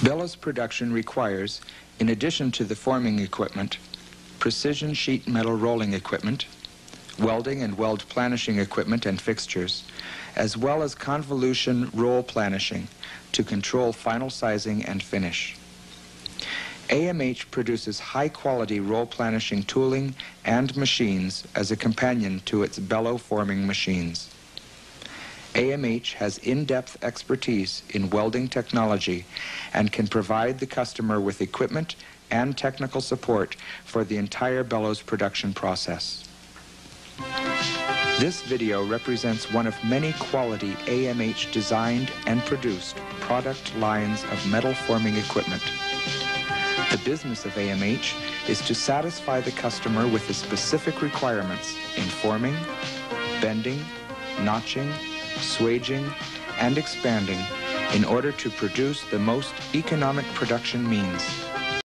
Bellows production requires, in addition to the forming equipment, precision sheet metal rolling equipment, welding and weld planishing equipment and fixtures, as well as convolution roll planishing to control final sizing and finish. AMH produces high-quality roll planishing tooling and machines as a companion to its bellow forming machines. AMH has in-depth expertise in welding technology and can provide the customer with equipment and technical support for the entire bellows production process. This video represents one of many quality AMH designed and produced product lines of metal forming equipment. The business of AMH is to satisfy the customer with the specific requirements in forming, bending, notching, swaging, and expanding in order to produce the most economic production means.